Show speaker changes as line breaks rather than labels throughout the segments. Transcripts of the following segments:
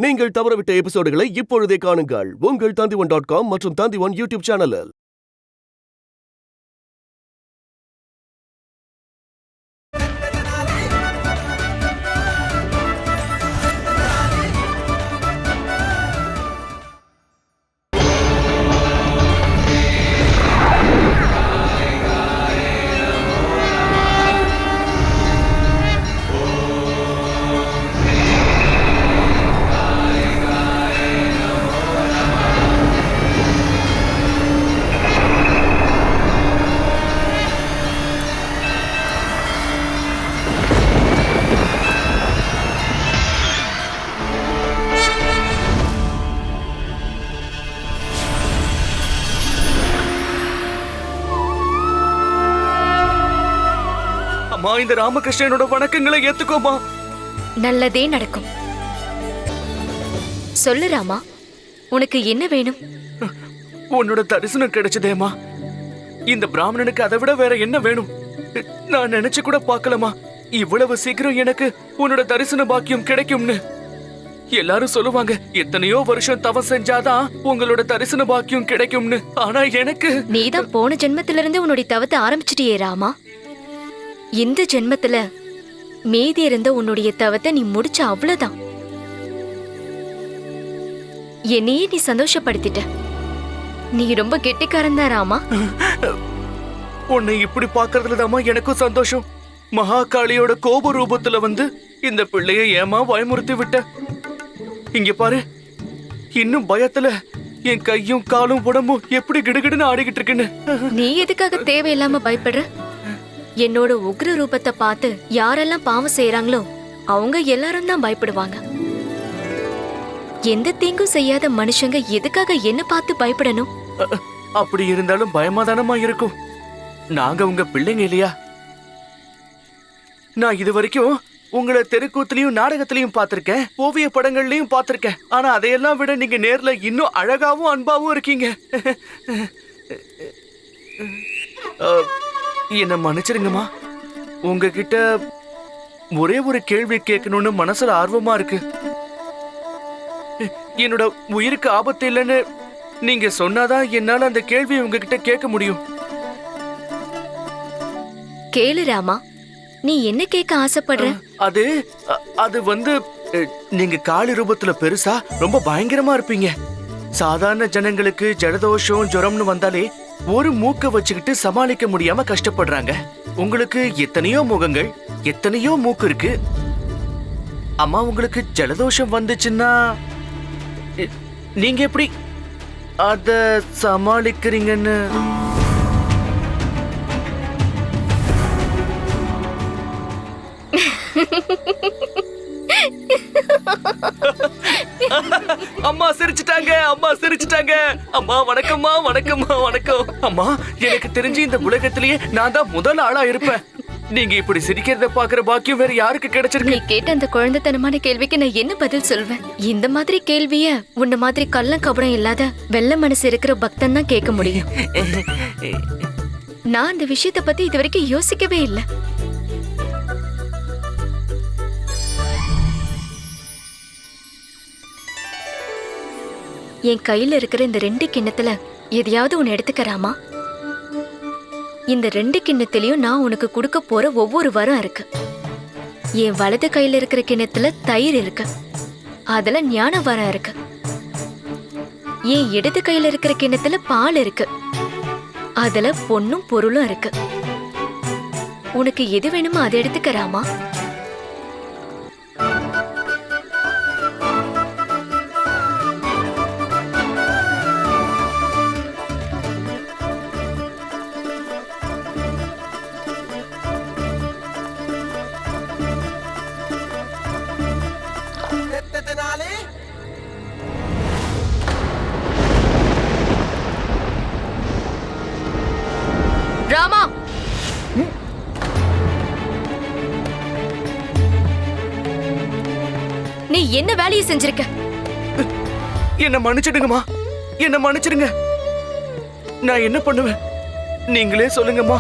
நீங்கள் தவறவிட்ட எபிசோடுகளை இப்பொழுதே காணுங்கள் உங்கள் Tandivan.com மற்றும் Tandivan யூடியூப் சேனலில்.
அம்மா, இந்த ராமகிருஷ்ணனோட வணக்கங்களை ஏத்துக்கோமா.
நல்லதே நடக்கும். சொல்லு ராமா, உனக்கு என்ன வேணும்?
உன்னோட தரிசனம் கிடைச்சதேமா. இந்த பிராமணனுக்கு அதை விட வேற என்ன வேணும்? நான் நினைச்சு கூட பார்க்கலமா இவ்வளவு சீக்கிரம் எனக்கு உன்னோட தரிசன பாக்கியம் கிடைக்கும்னு. எல்லாரும் சொல்லுவாங்க எத்தனையோ வருஷம் தவம் செஞ்சாதான் உங்களோட தரிசன பாக்கியம் கிடைக்கும்னு. ஆனா எனக்கு
நீதான் போன ஜென்மத்திலிருந்து உன்னுடைய தவத்தை ஆரம்பிச்சிட்டியே ராமா. இந்த ஜென்மத்துல மீதி இருந்த உன்னுடைய தவத்தை நீ முடிச்ச அவ்வளவுதான். என்னையே நீ சந்தோஷப்படுத்திட்ட. நீ ரொம்ப கெட்டிக்காரன் தான் ராமா.
உன்னை இப்படி பாக்குறதுலதாமா எனக்கும் சந்தோஷம். மகாகாளியோட கோப ரூபத்துல வந்து இந்த பிள்ளைய ஏமா பயமுறுத்தி விட்ட. இங்க பாரு, இன்னும் பயத்துல என் கையும் காலும் உடம்பும் எப்படி கிடுகிடுன்னு ஆடிக்கிட்டு இருக்குன்னு.
நீ எதுக்காக தேவையில்லாம பயப்படுற? என்னோட உக்ர ரூபத்தை பார்த்து யாரெல்லாம் பாவம் செய்யறாங்களோ அவங்க எல்லாரும் தான் பயப்படுவாங்க. எந்த தீங்கும் செய்யாத மனுஷங்க எதுக்காக என்ன பார்த்து பயப்படணும்?
அப்படி இருந்தாலும் பயமாதானமா இருக்கும். நாங்க உங்க பிள்ளைங்க இல்லையா? நான் இது வரைக்கும் உங்களை தெருக்கூத்துலயும் நாடகத்திலயும் பார்த்திருக்கேன், ஓவிய படங்கள்லயும் பார்த்திருக்கேன். ஆனா அதையெல்லாம் விட நீங்க நேர்ல இன்னும் அழகாவும் அன்பாவும் இருக்கீங்க. என்ன மன்னிச்சிருங்கம்மா. உங்ககிட்ட ஒரே ஒரு கேள்வி கேட்கணும்னு மனசுல ஆர்வமா இருக்கு. என்னோட உயிருக்கு ஆபத்து இல்லைன்னு நீங்க சொன்னாதான் என்னால அந்த கேள்வியை உங்ககிட்ட கேட்க முடியும்.
கேளு ராமா, நீ என்ன கேட்க ஆசைப்படுற?
அது வந்து நீங்க காளி ரூபத்துல பெருசா ரொம்ப பயங்கரமா இருப்பீங்க. சாதாரண ஜனங்களுக்கு ஜலதோஷம் ஜுரம்னு வந்தாலே ஒரு மூக்க வச்சுக்கிட்டு சமாளிக்க முடியாம கஷ்டப்படுறாங்க. உங்களுக்கு எத்தனையோ முகங்கள், எத்தனையோ மூக்கு இருக்கு. அம்மா, உங்களுக்கு ஜலதோஷம் வந்துச்சுன்னா நீங்க எப்படி அத சமாளிக்கிறீங்கன்னு அம்மா சிரிச்சிட்டாங்க. அம்மா வணக்கம்மா. வணக்கம் அம்மா. எனக்கு தெரிஞ்சு இந்த உலகத்திலேயே நான் தான் முதல் ஆளா இருப்பேன். நீங்க இப்படி சிரிக்கிறத பாக்குற பாக்கியம் வேற யாருக்கு கிடைச்சிருக்கு?
நீ கேட்ட அந்த குழந்தைத்தனமான கேள்விக்கு நான் என்ன பதில் சொல்வேன்? இந்த மாதிரி கேள்விய உன்ன மாதிரி கள்ளம் கபடம் இல்லாத வெள்ள மனசு இருக்கிற பக்தன் தான் கேட்க முடியும். நான் அந்த விஷயத்தை பத்தி இது வரைக்கும் யோசிக்கவே இல்லை. என் கையில இருக்கிற இந்த 2 கிண்ணத்துல எதையாவது ஒன்னு எடுத்துக்கறாமா? இந்த 2 கிண்ணத்திலயும் நான் உனக்கு கொடுக்க போற ஒவ்வொரு வரம் இருக்கு. என் வலது கையில இருக்கிற கிண்ணத்துல தயிர் இருக்கு, அதுல ஞான வரம் இருக்கு. என் இடது கையில இருக்கிற கிண்ணத்துல பால் இருக்கு, அதுல பொன்னும் பொருளும் இருக்கு. உனக்கு எது வேணுமோ அதை எடுத்துக்கறாமா? ராமா, நீ என்ன வேலையை செஞ்சிருக்க?
என்ன மன்னிச்சிடுங்கம்மா, என்ன மன்னிச்சிடுங்க. நான் என்ன பண்ணுவேன் நீங்களே சொல்லுங்கம்மா.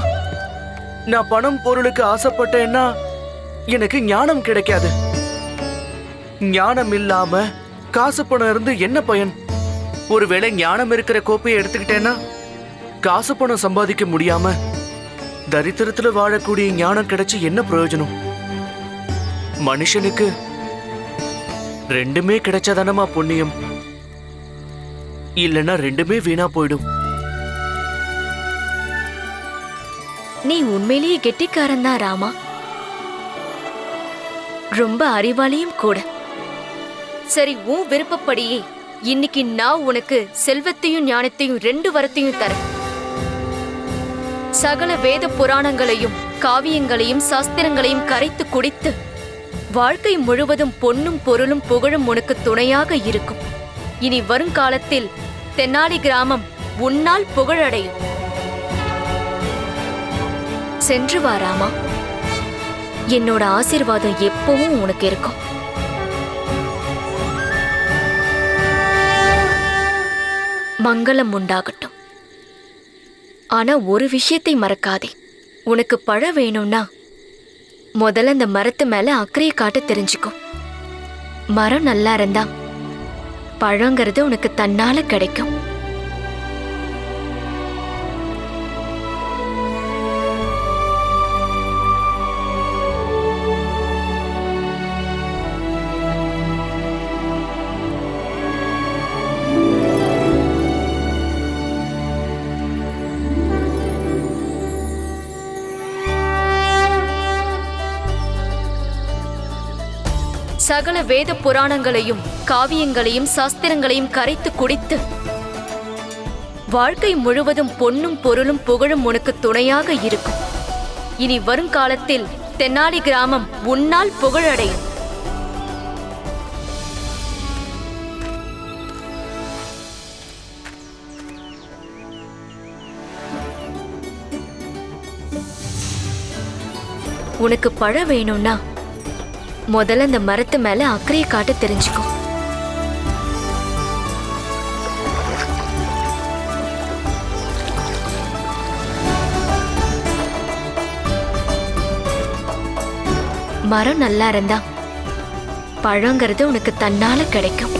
நான் பணம் பொருளுக்கு ஆசைப்பட்டேன்னா எனக்கு ஞானம் கிடைக்காது. ஞானம் இல்லாம காசு பணம் இருந்து என்ன பயன்? ஒருவேளை ஞானம் இருக்கிற கோப்பையை எடுத்துக்கிட்டேன்னா காசு பணம் சம்பாதிக்க முடியாம தரித்திரத்துல வாழக்கூடிய ஞானம் கிடைச்சு என்ன பிரயோஜனம்? மனுஷனுக்கு ரெண்டுமே கிடைச்சாதானமா புண்ணியம், இல்லைன்னா ரெண்டுமே வீணா போயிடும்.
நீ உண்மையிலேயே கெட்டிக்காரன் தான் ராமா, ரொம்ப அறிவாளியும் கூட. சரி, உன் விருப்பப்படியே இன்னைக்கு நான் உனக்கு செல்வத்தையும் ஞானத்தையும் 2 வரத்தையும் தரேன். சகல வேத புராணங்களையும் காவியங்களையும் சாஸ்திரங்களையும் கரைத்து குடித்து வாழ்க்கை முழுவதும் பொன்னும் பொருளும் புகழும் உனக்கு துணையாக இருக்கும். இனி வருங்காலத்தில் தென்னாலி கிராமம் உன்னால் புகழடையும். சென்று வா ராமா, என்னோட ஆசீர்வாதம் எப்பவும் உனக்கு இருக்கும். மங்களம் உண்டாகட்டும். ஆனா ஒரு விஷயத்தை மறக்காதே, உனக்கு பழம் வேணும்னா முதல்ல அந்த மரத்து மேல அக்கறையை காட்ட தெரிஞ்சுக்கோ. மரம் நல்லா இருந்தா பழங்கிறது உனக்கு தன்னால கிடைக்கும். சகல வேத புராணங்களையும் காவியங்களையும் சாஸ்திரங்களையும் கரைத்து குடித்து வாழ்க்கை முழுவதும் பொன்னும் பொருளும் புகழும் உனக்கு துணையாக இருக்கும். இனி வருங்காலத்தில் தென்னாலி கிராமம் உன்னால் புகழடையும். உனக்கு பழம் வேணும்னா முதல்ல அந்த மரத்து மேல அக்கறையை காட்ட தெரிஞ்சுக்கோ. மரம் நல்லா இருந்தா பழங்கிறது உனக்கு தன்னால கிடைக்கும்.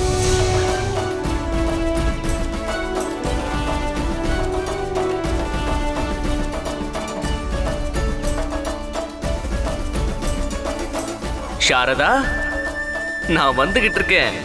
சாரதா, நான் வந்துகிட்டு இருக்கேன்.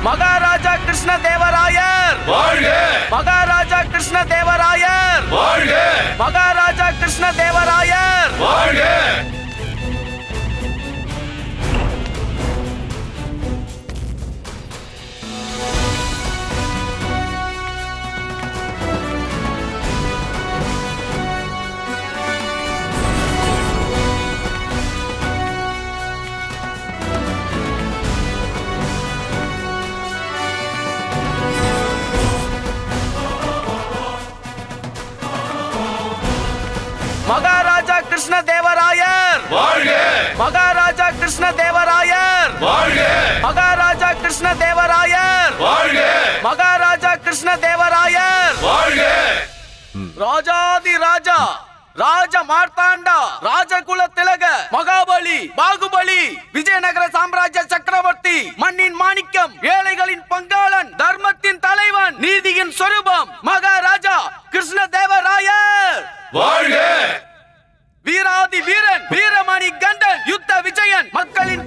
மகாராஜா கிருஷ்ண தேவராயர் வாழ்க! மகாராஜா கிருஷ்ண தேவராயர் வாழ்க! மகாராஜா கிருஷ்ண தேவராயர் வாழ்க! மகாராஜா கிருஷ்ண தேவராயர் வாழ்க! மகாராஜா கிருஷ்ண தேவராயர் வாழ்க! மகாராஜா கிருஷ்ண தேவராயர் வாழ்க! மகாராஜா கிருஷ்ண தேவராயர் வாழ்க! ராஜாதி ராஜா ராஜ மார்த்தாண்டா ராஜகுல திலக மகாபலி பாகுபலி விஜயநகர சாம்ராஜ்ய சக்கரவர்த்தி மண்ணின் மாணிக்க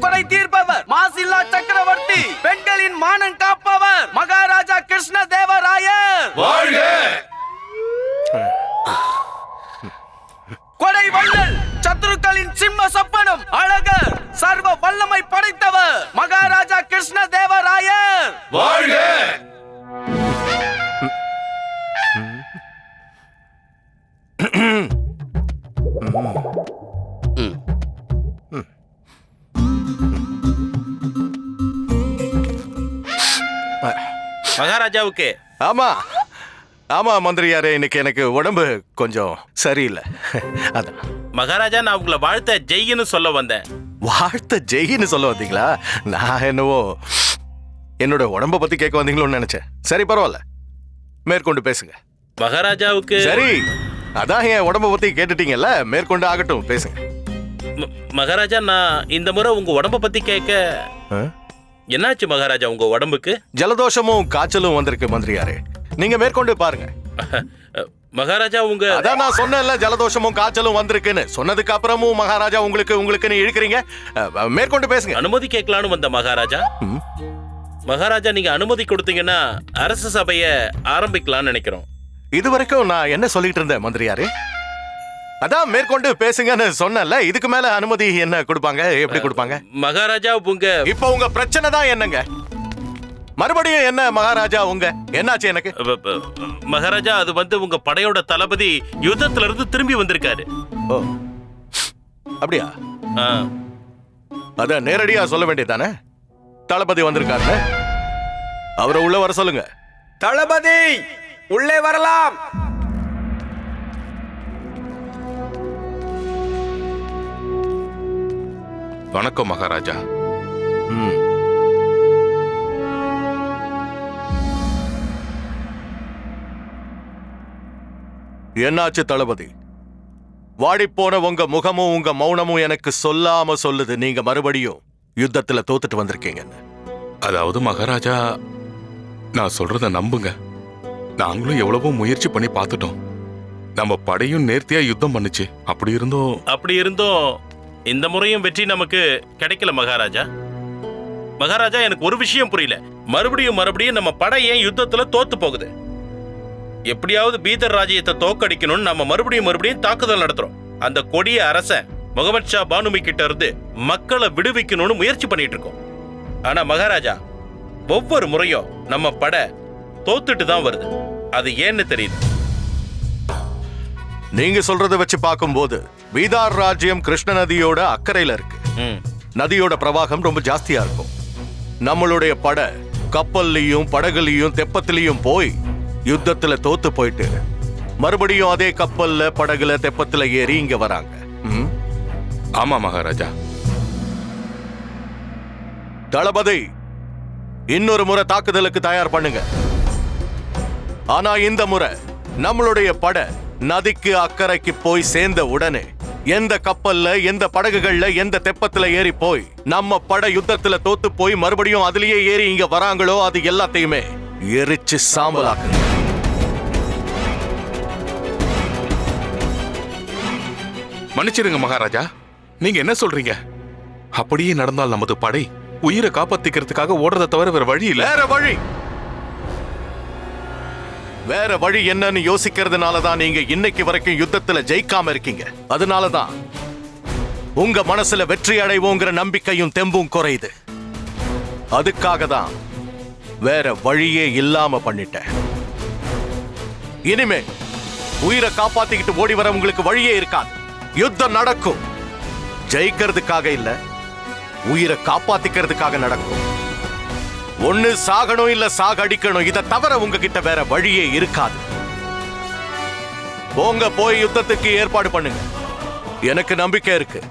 கொடை தீர்ப்பவர், மாசில்லா சக்கரவர்த்தி, பெண்களின் மானம் காப்பவர் மகாராஜா கிருஷ்ண தேவராயர்
வாழ்க!
கொடை வள்ளல், சத்துருக்களின் சிம்ம சொப்பனம், அழகர், சர்வ வல்லமை படைத்தவர் மகாராஜா கிருஷ்ண தேவராயர்
வாழ்க!
மகாராஜாவுக்கு
ஆமா ஆமா மந்திரியாரே, இன்னைக்கு எனக்கு உடம்பு கொஞ்சம் சரியில்லை. அதான்
மகாராஜா, நான் உங்களை வாழ்த்த ஜெய்ன்னு சொல்ல வந்தேன்.
வாழ்த்த ஜெயின்னு சொல்ல வந்தீங்களா? நான் என்னவோ என்னோட உடம்ப பத்தி கேட்க வந்தீங்களோன்னு நினைச்சேன். சரி, பரவாயில்ல, மேற்கொண்டு பேசுங்க.
மகாராஜாவுக்கு
சரி, அதான் என் உடம்ப பத்தி கேட்டுட்டீங்கல்ல, மேற்கொண்டு ஆகட்டும், பேசுங்க.
மகாராஜா, நான் இந்த முறை உங்க உடம்ப பத்தி கேட்க.
ஆ?
என்னாச்சு மகாராஜா உங்க உடம்புக்கு?
ஜலதோஷமும் காய்ச்சலும் வந்திருக்கு மந்திரியாரே, நீங்க மேற்கொண்டு பாருங்க.
மகாராஜா, உங்க
அதான் நான் சொன்னேன்ல, ஜலதோஷமும் காய்ச்சலும் வந்திருக்குன்னு. சொன்னதுக்கு அப்புறமும் மகாராஜா உங்களுக்குன்னு இழுக்கிறீங்க. மேற்கொண்டு பேசுங்க.
அனுமதி கேட்கலான்னு வந்த மகாராஜா. மகாராஜா, நீங்க அனுமதி கொடுத்தீங்கன்னா அரச சபைய ஆரம்பிக்கலாம்னு நினைக்கிறோம்.
இது வரைக்கும் நான் என்ன சொல்லிட்டு இருந்தேன் மந்திரியாரே? அதான் மேற்கொண்டு பேசுங்கன்னு சொன்னல. இதுக்கு மேல அனுமதி என்ன கொடுப்பாங்க? எப்படி கொடுப்பாங்க?
மகாராஜா,
இப்ப உங்க பிரச்சனை தான் என்னங்க? மறுபடியும் என்ன மகாராஜா? என்னாச்சு எனக்கு?
மகாராஜா, அது உங்க படையோட தளபதி யுத்தத்துல இருந்து திரும்பி வந்திருக்காரு.
ஓ, அப்படியா?
ஆ.
அத நேரடியா சொல்ல வேண்டியதானே? தளபதி வந்திருக்காரு, அவரை உள்ள வர சொல்லுங்க.
தளபதி உள்ளே வரலாம்.
வணக்கம் மகாராஜா.
என்னாச்சு தளபதி? வாடிப்போன உங்க முகமும் உங்க மௌனமும் எனக்கு சொல்லாம சொல்லுது நீங்க மறுபடியும் யுத்தத்துல தோத்துட்டு வந்திருக்கீங்கன்னு.
அதாவது மகாராஜா, நான் சொல்றத நம்புங்க. நாங்களும் எவ்வளவோ முயற்சி பண்ணி பார்த்துட்டோம். நம்ம படையும் நேர்த்தியா யுத்தம் பண்ணுச்சு. அப்படி இருந்தும் இந்த முறையும் வெற்றி நமக்கு கிடைக்கல மகாராஜா. மகாராஜா, எனக்கு ஒரு விஷயம் புரியல. மறுபடியும் நம்ம படை ஏன் யுத்தத்துல தோத்து போகுது? எப்படியாவது பீதர் ராஜ்யத்தை தோக்கடிக்கணும்னு நம்ம மறுபடியும் தாக்குதல் நடத்துறோம். அந்த கொடிய அரசன் முகமது ஷா பானுமி கிட்ட இருந்து மக்களை விடுவிக்கணும்னு முயற்சி பண்ணிட்டு இருக்கோம். ஆனா மகாராஜா, ஒவ்வொரு முறையும் நம்ம படை தோத்துட்டு தான் வருது. அது ஏன்னு தெரியுது.
நீங்க சொல்றத வச்சு பார்க்கும்போது பீதார் ராஜ்யம் கிருஷ்ண நதியோட அக்கறையில இருக்கு. நதியோட பிரவாகம் ரொம்ப ஜாஸ்தியா இருக்கும். நம்மளுடைய படை கப்பல்லையும் படகுலையும் தெப்பத்திலையும் போய் யுத்தத்துல தோத்து போயிட்டு மறுபடியும் அதே கப்பல்ல படகுல தெப்பத்துல ஏறி இங்க வராங்க.
ஆமா மகாராஜா.
தளபதி, இன்னொரு முறை தாக்குதலுக்கு தயார் பண்ணுங்க. ஆனா இந்த முறை நம்மளுடைய படை நதிக்கு அக்கறைக்கு போய் சேர்ந்த உடனே எந்த கப்பல்ல எந்த படகுகள்ல எந்த தெப்பத்துல ஏறி போய் நம்ம படை யுத்தத்துல தோத்து போய் மறுபடியும் அதுலயே ஏறி இங்க வராங்களோ அது எல்லாத்தையுமே எரிச்சு சாம்பலாக்குங்க.
மன்னிச்சிடுங்க மகாராஜா, நீங்க என்ன சொல்றீங்க? அப்படியே நடந்தால் நமது படை உயிரை காப்பாத்திக்கிறதுக்காக ஓடுறதை தவிர வேற வழி இல்ல.
வேற வழி என்னன்னு யோசிக்கிறதுனாலதான் நீங்க இன்னைக்கு வரைக்கும் யுத்தத்துல ஜெயிக்காம இருக்கீங்க. அதனாலதான் உங்க மனசுல வெற்றி அடைவோங்கிற நம்பிக்கையும் தெம்பும் குறையுது. அதுக்காக தான் வேற வழியே இல்லாம பண்ணிட்டேன். இனிமே உயிரை காப்பாத்திக்கிட்டு ஓடி வர உங்களுக்கு வழியே இருக்காது. யுத்தம் நடக்கும், ஜெயிக்கிறதுக்காக இல்ல, உயிரை காப்பாத்திக்கிறதுக்காக நடக்கும். ஒண்ணு சாகணும் இல்ல சாகடிக்கணும். இதை தவிர உங்ககிட்ட வேற வழியே இருக்காது. போங்க, போய் யுத்தத்துக்கு ஏற்பாடு பண்ணுங்க. எனக்கு நம்பிக்கை இருக்கு,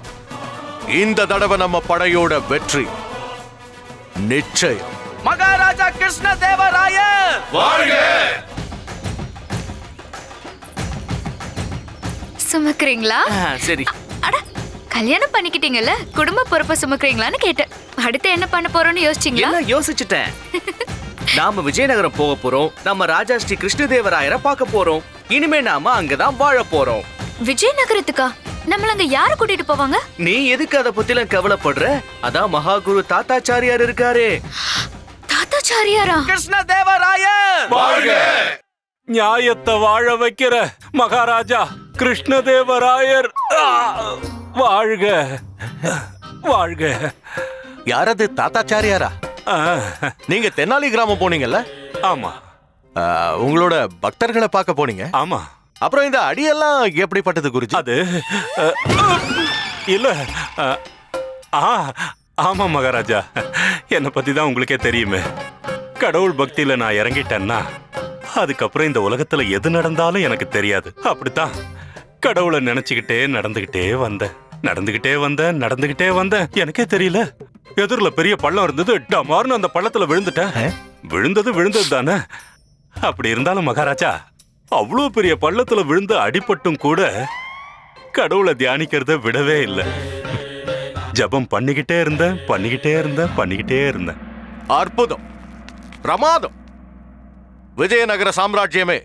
இந்த தடவை நம்ம படையோட வெற்றி நிச்சயம்.
மகாராஜா கிருஷ்ண தேவராயர்
வாழ்க!
சுமக்குறீங்களா?
சரி.
அட, கல்யாணம் பண்ணிக்கிட்டீங்கல்ல, குடும்ப பொறுப்பை சுமக்குறீங்களான்னு கேட்டேன். அடுத்து என்ன பண்ண போறோம்னு யோசிச்சீங்களா?
என்ன யோசிச்சுட்டேன். நாம விஜயநகரம் போக போறோம். நம்ம ராஜா ஸ்ரீ கிருஷ்ணதேவராயரை பார்க்க போறோம். இனிமே நாம அங்கதான் வாழ போறோம்.
விஜயநகரத்துக்கா? நம்மள அங்க யாரு கூட்டிட்டு போவாங்க?
நீ எதுக்கு அத பத்திலாம் கவலைப்படுற? அதான் மகாகுரு தாத்தாச்சாரியார் இருக்காரே.
தாத்தாச்சாரியாரா?
கிருஷ்ணதேவராயர்
நியாயத்தை வாழ வைக்கிற மகாராஜா கிருஷ்ணதேவராயர் வாழ்க வாழ்க.
யாரது தாத்தாச்சாரியாரா?
ஆ,
நீங்க தென்னாலி கிராமம் போனீங்கல்ல?
ஆமா
உங்களோட பக்தர்களை பார்க்க போனீங்க.
ஆமா.
அப்புறம் இந்த அடியெல்லாம் எப்படிப்பட்டது குருஜி?
அது இல்ல ஆமா மகாராஜா, என்னை பத்தி தான் உங்களுக்கே தெரியுமே. கடவுள் பக்தியில நான் இறங்கிட்டேன்னா அதுக்கப்புறம் இந்த உலகத்துல எது நடந்தாலும் எனக்கு தெரியாது. அப்படித்தான் கடவுளை நினைச்சுக்கிட்டே நடந்துகிட்டே வந்தேன். எனக்கே தெரியல, எதிரில பெரிய பள்ளம் இருந்தது. டமார்னு அந்த பள்ளத்துல விழுந்துட்டேன். விழுந்தது தானே. அப்படி இருந்தாலும் மகாராஜா, அவ்வளவு பெரிய பள்ளத்துல விழுந்து அடிபட்டும் கூட கடவுளை தியானிக்கிறத விடவே இல்லை. ஜபம் பண்ணிக்கிட்டே இருந்தேன்.
அற்புதம், பிரமாதம். விஜயநகர சாம்ராஜ்யமே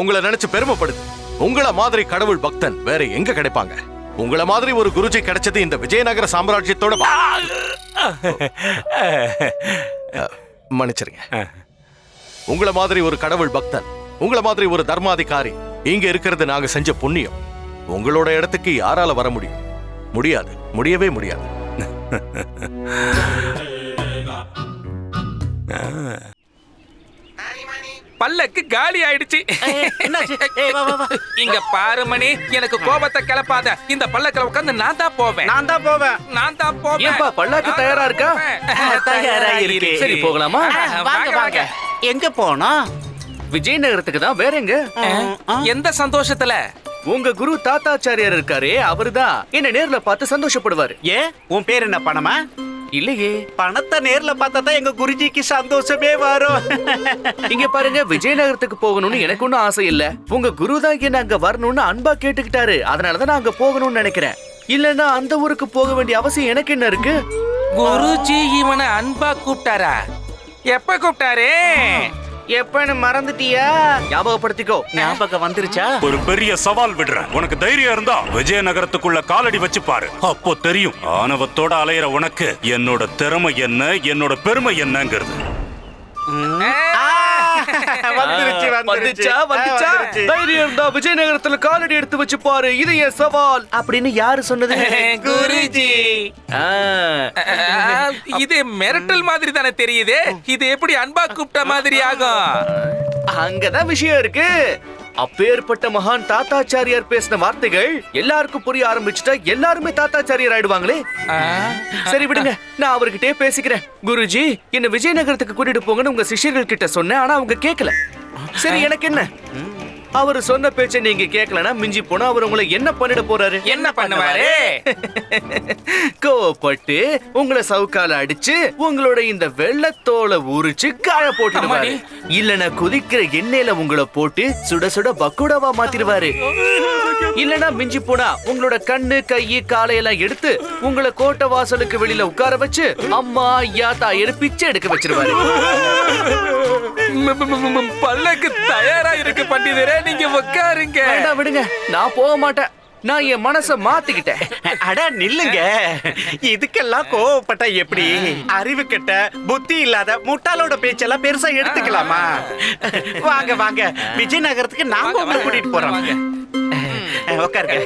உங்களை நினைச்சு பெருமைப்படுது. உங்கள மாதிரி கடவுள் பக்தன் வேற எங்க கிடைப்பாங்க? உங்கள மாதிரி ஒரு குருஜி கிடைச்சது இந்த விஜயநகர சாம்ராஜ்யத்தோட மன்னிச்சிருங்க. உங்கள மாதிரி ஒரு கடவுள் பக்தன், உங்கள மாதிரி ஒரு தர்மாதிகாரி இங்க இருக்கிறது நாங்க செஞ்ச புண்ணியம். உங்களோட இடத்துக்கு யாரால வர முடியும்? முடியவே முடியாது.
பல்லக்கு காலி ஆயிடுச்சு. இங்க பாரு மணி, எனக்கு கோபத்தை கிளப்பாத. இந்த பல்லக்குல உட்கார்ந்து நான் தான் போவேன்.
ஏன்பா பல்லாக்கு தயாரா இருக்கா?
தயாரா இருக்கு.
சரி போகலாமா?
வாங்க. எங்க போனோம்?
விஜயநகரத்துக்கு தான். வேற எங்க?
எந்த சந்தோஷத்துல?
உங்க குரு தாத்தாச்சாரியார் இருக்காரே, அவர்தான் என்ன நேர்ல பார்த்து சந்தோஷப்படுவாரு.
ஏன் உன் பேர் என்ன பணமா?
இல்லையே.
பணத்தை நேர்ல பார்த்தா தான் எங்க குருஜிக்கு சந்தோஷமே வரும்.
இங்க பாருங்க, விஜயநகரத்துக்கு போகணும்னு எனக்கு ஒன்னும் ஆசை இல்ல. உங்க குரு தான் என்ன அங்க வரணும்னு அன்பா கேட்டுக்கிட்டாரு. அதனாலதான் நான் அங்க போகணும்னு நினைக்கிறேன். இல்லன்னா அந்த ஊருக்கு போக வேண்டிய அவசியம் எனக்கு என்ன இருக்கு?
குருஜி இவனை அன்பா கூப்பிட்டாரா? எப்ப கூப்பிட்டாரு?
எப்பன்னு மறந்துட்டியா? ஞாபகப்படுத்திக்கோ.
ஞாபகம் வந்துருச்சா?
ஒரு பெரிய சவால் விடுறேன். உனக்கு தைரியம் இருந்தா விஜயநகரத்துக்குள்ள காலடி வச்சு பாரு. அப்போ தெரியும் ஆணவத்தோட அலையிற உனக்கு என்னோட திறமை என்ன, என்னோட பெருமை என்னங்கிறது.
வந்துச்சா? தைரியம் இருந்தா விஜயநகரத்துல காலடி எடுத்து வச்சு பாரு. இது என் சவால் அப்படின்னு யாரு சொன்னது?
குருஜி. இது மிரட்டல் மாதிரி தானே தெரியுது. இது எப்படி அன்பா கூப்பிட்ட மாதிரி ஆகும்?
அங்கதான் விஷயம் இருக்கு. அப்பேற்பட்ட மகான் தாத்தாச்சாரியார் பேசின வார்த்தைகள் எல்லாருக்கும் புரிய ஆரம்பிச்சுட்டா எல்லாருமே தாத்தாச்சாரியார் ஆயிடுவாங்களே. சரி விடுங்க, நான் அவர்கிட்டே பேசிக்கிறேன். குருஜி, என்ன விஜயநகரத்துக்கு கூட்டிட்டு போங்கன்னு உங்க சிஷ்யர்கள் கிட்ட சொன்னேன். ஆனா அவங்க கேட்கல. சரி, எனக்கு என்ன? அவர் சொன்ன பேச்சை நீங்க கேட்கலனா மிஞ்சி போனா அவர் உங்களை என்ன பண்ணிட போறாரு?
என்ன பண்ணுவாரு?
கோவப்பட்டு உங்களை சவுக்கால அடிச்சு உங்களோட இந்த வெள்ளத்தோலை உரிச்சு காய போட்டுடுவாரு. இல்லனா குதிக்கிற எண்ணெயில உங்களை போட்டு சுட சுட பக்குடாவா மாத்திடுவாரு. இல்லனா மிஞ்சி போனா உங்களோட கண்ணு, கை, காலையெல்லாம் எடுத்து உங்களை கோட்டை வாசலுக்கு வெளியில உட்கார வச்சு அம்மா, ஐயா, தாயர் பிச்சை எடுக்க வச்சிருவாரு.
பல்லக்கு தயாரா இருக்கு பண்டிதரே, நீங்க உட்காருங்க.
வேண்டாம் விடுங்க, நான் போக மாட்டேன். நான் என் மனச மாத்திக்கிட்டேன்.
அட நில்லுங்க, இதுக்கெல்லாம் கோவப்பட்டா எப்படி? அறிவு கெட்ட, புத்தி இல்லாத முட்டாளோட பேச்செல்லாம் பெருசா எடுத்துக்கலாமா? வாங்க விஜயநகரத்துக்கு நாங்க உங்களை கூட்டிட்டு போறோம். உட்காருங்க.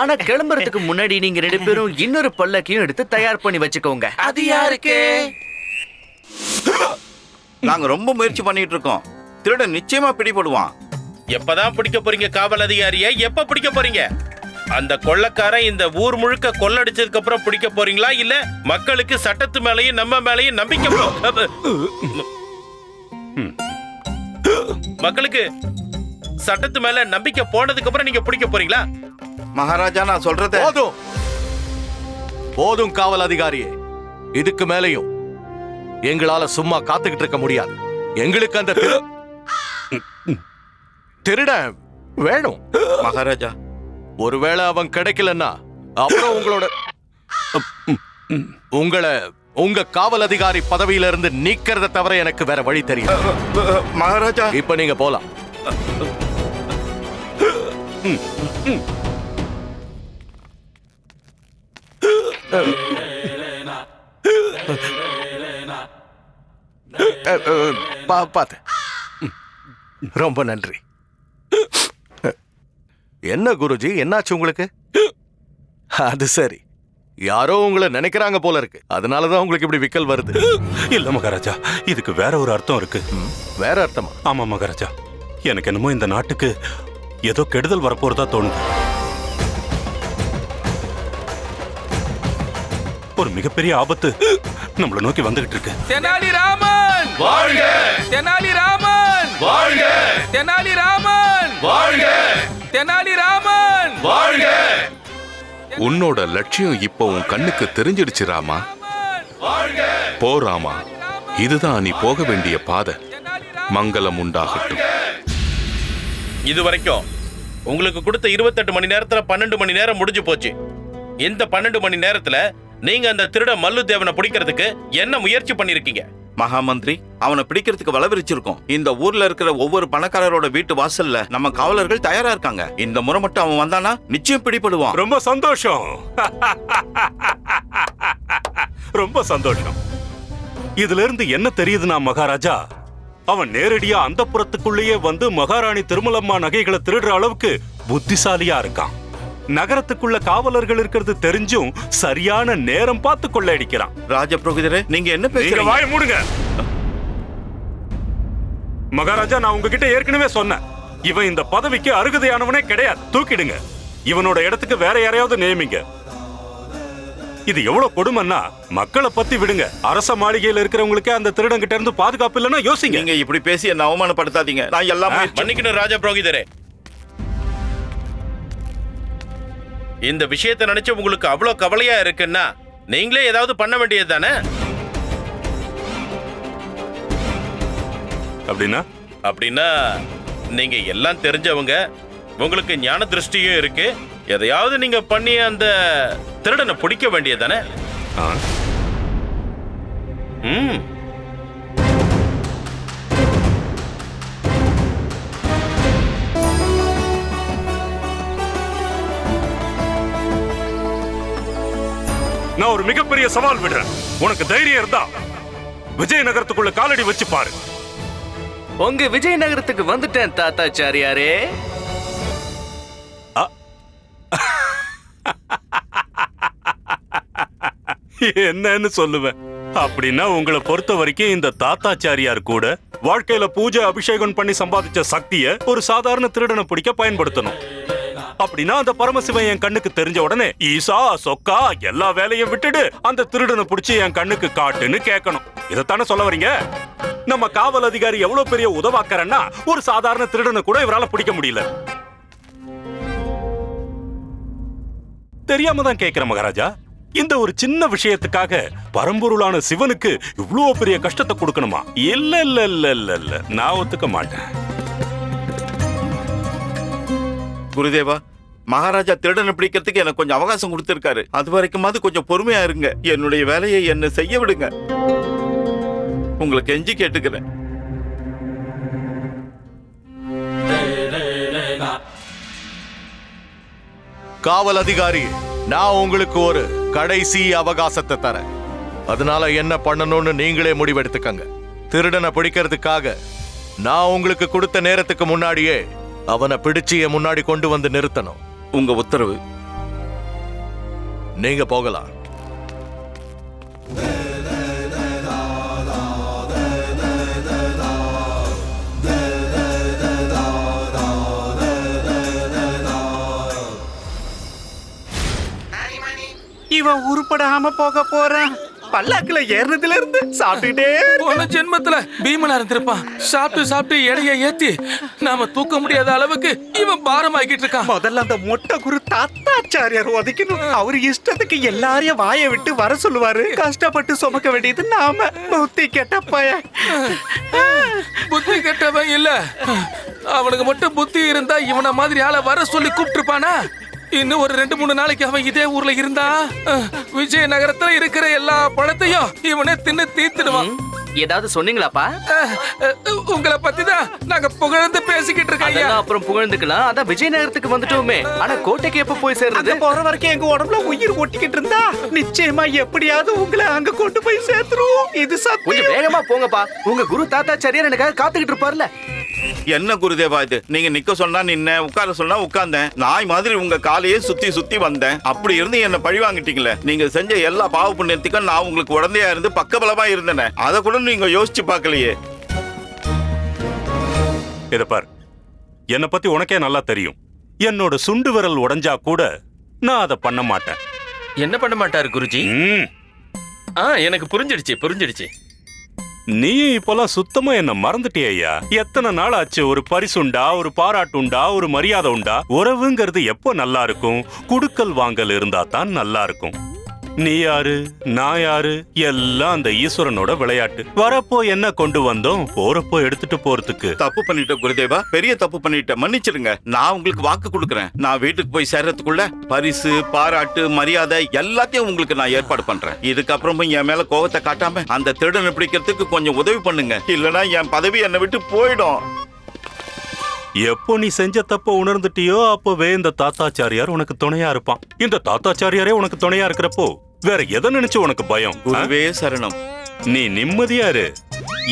ஆனா கிளம்புறதுக்கு முன்னாடி நீங்க 2 பேரும் இன்னொரு பல்லக்கையும் எடுத்து தயார் பண்ணி வச்சுக்கோங்க.
அது யாருக்கு?
நாங்க ரொம்ப முயற்சி பண்ணிட்டு இருக்கோம். திருடன் நிச்சயமா பிடிபடுவான்.
எப்பதான் பிடிக்க போறீங்க காவல் அதிகாரிய? எப்ப பிடிக்க போறீங்க? அந்த கொள்ளக்காரன் இந்த ஊர் முழுக்க கொள்ளடிச்சதுக்கு அப்புறம் பிடிக்க போறீங்களா, இல்ல மக்களுக்கு சட்டத்து மேலையும் நம்ம மேலையும் நம்பிக்கை மக்களுக்கு சட்டத்து மேல நம்பிக்கை போனதுக்கு அப்புறம் நீங்க பிடிக்க போறீங்களா?
மகாராஜா, நான் சொல்றது
போதும் காவல் அதிகாரியே. இதுக்கு மேலையும் எங்களால சும்மா காத்துக்கிட்டு இருக்க முடியாது. எங்களுக்கு அந்த திருடன் வேணும்.
மகாராஜா,
ஒருவேளை அவன் கிடைக்கலன்னா அப்புறம் உங்க காவல் அதிகாரி பதவியில இருந்து நீக்கிறத தவிர எனக்கு வேற வழி தெரியும்.
மகாராஜா,
இப்ப நீங்க போலாம். பார்த்தேன். ரொம்ப நன்றி. என்ன குருஜி, என்னாச்சு உங்களுக்கு? அது சரி, யாரோ உங்களை நினைக்கிறாங்க போல இருக்கு, அதனாலதான் உங்களுக்கு இப்படி விக்கல் வருது.
இல்ல மகாராஜா, இதுக்கு வேற ஒரு அர்த்தம் இருக்கு.
வேற அர்த்தமா?
ஆமா மகாராஜா, எனக்கு என்னமோ இந்த நாட்டுக்கு ஏதோ கெடுதல் வரப்போறதா தோணுது. ஒரு மிகப்பெரிய ஆபத்து நம்மள நோக்கி வந்துகிட்டு இருக்கு.
தெனாலிராமன்
வாழ்க!
தெனாலிராமன்
வாழ்க!
தெனாலிராமன்
வாழ்க!
தெனாலிராமன்
வாழ்க!
உன்னோட லட்சியம் இப்போ உன் கண்ணுக்கு தெரிஞ்சிடுச்சு ராமா. போ ராமா, இதுதான் நீ போக வேண்டிய பாதை. மங்களம் உண்டாகட்டும்.
இது வரைக்கும் உங்களுக்கு கொடுத்த 28 மணி நேரத்துல 12 மணி நேரம் முடிஞ்சு போச்சு. இந்த 12 மணி நேரத்துல நீங்க அந்த திருட மல்லு தேவனை பிடிக்கிறதுக்கு என்ன முயற்சி பண்ணிருக்கீங்க?
மகாமந்திரி, அவனை பிடிக்கிறதுக்கு வளவிரிச்சிருக்கோம். இந்த ஊர்ல இருக்கிற ஒவ்வொரு பணக்காரரோட வீட்டு வாசல்ல நம்ம காவலர்கள் தயாரா இருக்காங்க. இந்த முறை மட்டும் அவன் வந்தானா நிச்சயம் பிடிபடுவான்.
ரொம்ப சந்தோஷம். ரொம்ப சந்தோஷம். இதுல இருந்து என்ன தெரியுதுன்னா மகாராஜா, அவன் நேரடியா அந்த புறத்துக்குள்ளேயே வந்து மகாராணி திருமலம்மா நகைகளை திருடுற அளவுக்கு புத்திசாலியா இருக்கான். நகரத்துக்குள்ள காவலர்கள் இருக்கிறது தெரிஞ்சும் சரியான நேரம் பார்த்து கொள்ளையடிக்கிறான்.
ராஜபுரோகிதரே, நீங்க என்ன
நீங்க
பேசுறீங்க?
வாயை மூடுங்க. மகாராஜா, நான் உங்ககிட்ட ஏற்கனவே சொன்னேன், இவன் இந்த பதவிக்கு அருகதையானவனே கிடையாது. தூக்கிடுங்க. இவனோட இடத்துக்கு வேற யாரையாவது நியமிங்க. இது எவ்வளவு கொடுமைன்னா, மக்களை பத்தி விடுங்க, அரச மாளிகையில் இருக்கிறவங்களுக்கே அந்த திருடங்கிட்ட இருந்து பாதுகாப்பு இல்லைன்னா யோசிங்க.
நீங்க இப்படி பேசி என்ன அவமானப்படுத்தாதீங்க. நான் எல்லாமே
மன்னிக்கணும் ராஜா புரோகிதரே. இந்த விஷயத்தை நினைச்சு உங்களுக்கு அவ்வளவு கவலையா இருக்குன்னா நீங்களே ஏதாவது பண்ண வேண்டியது தானே? அப்படின்னா நீங்க எல்லாம் தெரிஞ்சவங்க, உங்களுக்கு ஞான திருஷ்டியும் இருக்கு. எதையாவது நீங்க பண்ணி அந்த திருடனை பிடிக்க வேண்டியது தானே?
நான் ஒரு மிகப்பெரிய சவால் விடுறேன். உனக்கு தைரியம் இருந்தா விஜயநகரத்துக்குள்ள காலடி வச்சு பாரு.
உங்க விஜயநகரத்துக்கு வந்துட்டேன் தாத்தாச்சாரியாரே.
என்னன்னு சொல்லுவேன். அப்படின்னா உங்களை பொறுத்த வரைக்கும் இந்த தாத்தாச்சாரியார் கூட வாழ்க்கையில பூஜை அபிஷேகம் பண்ணி சம்பாதிச்ச சக்தியை ஒரு சாதாரண திருடனை பிடிக்க பயன்படுத்தணும். அப்படின்னா அந்த பரமசிவன் என் கண்ணுக்கு தெரிஞ்ச உடனே ஈசா சொக்கா எல்லா வேலையும் விட்டுடு அந்த திருடனை பிடிச்சி என் கண்ணுக்கு காட்டுன்னு கேட்கணும். இதைத்தானே சொல்ல வரீங்க? நம்ம காவல் அதிகாரி எவ்வளவு பெரிய உதவாக்கறன்னா ஒரு சாதாரண திருடனை கூட இவரால பிடிக்க முடியல. தெரியாம தான் கேட்கிறேன் மகாராஜா. இந்த ஒரு சின்ன விஷயத்துக்காக பரம்பொருளான சிவனுக்கு இவ்வளவு பெரிய கஷ்டத்தை கொடுக்கணுமா? இல்ல இல்ல இல்ல இல்ல இல்ல, நான் ஒத்துக்க மாட்டேன்.
குருதேவா, மகாராஜா திருடனை பிடிக்கிறதுக்கு எனக்கு கொஞ்சம் அவகாசம் கொடுத்திருக்காரு. அது வரைக்குமாவது கொஞ்சம் பொறுமையா இருங்க. என்னுடைய வேலையை என்ன செய்ய விடுங்க. உங்களுக்கு எஞ்சி கேட்டுக்கிறேன்.
காவல் அதிகாரி, நான் உங்களுக்கு ஒரு கடைசி அவகாசத்தை தரேன். அதனால என்ன பண்ணணும்னு நீங்களே முடிவெடுத்துக்கங்க. திருடனை பிடிக்கிறதுக்காக நான் உங்களுக்கு கொடுத்த நேரத்துக்கு முன்னாடியே அவனை பிடிச்சு என் முன்னாடி கொண்டு வந்து நிறுத்தணும்.
உங்க உத்தரவு.
நீங்க போகலாம்.
இவன் உருப்படாம போக போறான். பல்லாக்குல ஏறதுல இருந்து சாப்பிட்டுட்டே
போன ஜென்மத்துல பீமனா இருந்திருப்பான். சாப்பிட்டு சாப்பிட்டு எடையை ஏத்தி நாம தூக்க முடியாத அளவுக்கு இவன் பாரமாக்கிட்டு இருக்கான்.
முதல்ல அந்த மொட்டை குரு தாத்தாச்சாரியார் உதைக்கணும். அவரு இஷ்டத்துக்கு எல்லாரையும் வாயை விட்டு வர சொல்லுவாரு. கஷ்டப்பட்டு சுமக்க வேண்டியது நாம. புத்தி கெட்ட பையன்.
புத்தி கெட்டவன் இல்ல, அவனுக்கு மட்டும் புத்தி இருந்தா இவனை மாதிரி ஆளை வர சொல்லி கூப்பிட்டு இருப்பானா? இன்னும் ஒரு 2-3 நாளைக்கு அவன் இதே ஊர்ல இருந்தா விஜயநகரத்துல இருக்கிற எல்லா பழத்தையும் இவனே தின்னு தீர்த்துடுவான்.
ஏதாவது சொன்னீங்களாப்பா?
உங்களை பத்தி தான் நாங்க புகழ்ந்து பேசிக்கிட்டு இருக்கோம் ஐயா.
அதெல்லாம் அப்புறம் புகழ்ந்துக்கலாம். அதான் விஜயநகரத்துக்கு வந்துட்டோமே. ஆனா கோட்டைக்கு எப்ப போய் சேர்றது?
அங்க போற வரைக்கும் எங்க உடம்புல உயிர் ஒட்டிக்கிட்டு இருந்தா நிச்சயமா எப்படியாவது உங்களை அங்க கொண்டு போய் சேர்த்துரும். இது
கொஞ்சம்
சத்தியம்.
வேகமா போங்கப்பா. உங்க குரு தாத்தாச்சாரியார் எனக்காக காத்துக்கிட்டு இருப்பார்ல.
என்ன குருதேவா இது? நீங்க நிக்க சொன்னா நின்ன, உட்கார சொன்னா உட்கார்ந்தேன். நாய் மாதிரி உங்க காலையே சுத்தி சுத்தி வந்தேன். அப்படி இருந்து என்ன பழி வாங்கிட்டீங்களே. நீங்க செஞ்ச எல்லா பாவ புண்ணியத்துக்கும் நான் உங்களுக்கு உடந்தையா இருந்து பக்கபலமா இருந்தேனே. அதை கூட நீங்க யோசிச்சு பார்க்கலையே.
இத பார், என்னை பத்தி உனக்கே நல்லா தெரியும். என்னோட சுண்டு விரல் உடைஞ்சா கூட நான் அதை பண்ண மாட்டேன்.
என்ன பண்ண மாட்டாரு குருஜி?
ம்,
எனக்கு புரிஞ்சிடுச்சு.
நீயும் இப்பெல்லாம் சுத்தமா என்ன மறந்துட்டியா ஐயா? எத்தனை நாள் ஆச்சு? ஒரு பரிசுண்டா, ஒரு பாராட்டுண்டா, ஒரு மரியாதை உண்டா? உறவுங்கிறது எப்போ நல்லா இருக்கும்? குடுக்கல் வாங்கல் இருந்தா தான் நல்லா இருக்கும். நீ யாரு, நான் யாரு, எல்லாம் அந்த ஈஸ்வரனோட விளையாட்டு. வரப்போ என்ன கொண்டு வந்தோம், போறப்போ எடுத்துட்டு போறதுக்கு.
தப்பு பண்ணிட்டேன் குருதேவா, பெரிய தப்பு பண்ணிட்டேன், மன்னிச்சிடுங்க. நான் உங்களுக்கு வாக்கு கொடுக்கறேன். நான் வீட்டுக்கு போய் சேர்றதுக்குள்ள பரிசு, பாராட்டு, மரியாதை எல்லாத்தையும் உங்களுக்கு நான் ஏற்பாடு பண்றேன். இதுக்கப்புறமும் என் மேல கோபத்தை காட்டாம அந்த திருடனை பிடிக்கிறதுக்கு கொஞ்சம் உதவி பண்ணுங்க. இல்லனா என் பதவி என்னை விட்டு போயிடும்.
எப்போ நீ செஞ்ச தப்ப உணர்ந்துட்டியோ அப்பவே இந்த தாத்தாச்சாரியார் உனக்கு துணையா இருப்பான். இந்த தாத்தாச்சாரியாரே உனக்கு துணையா இருக்கிறப்போ வேற எதை நினைச்சு உனக்கு பயம்?
குருவே சரணம்.
நீ நிம்மதியா இரு,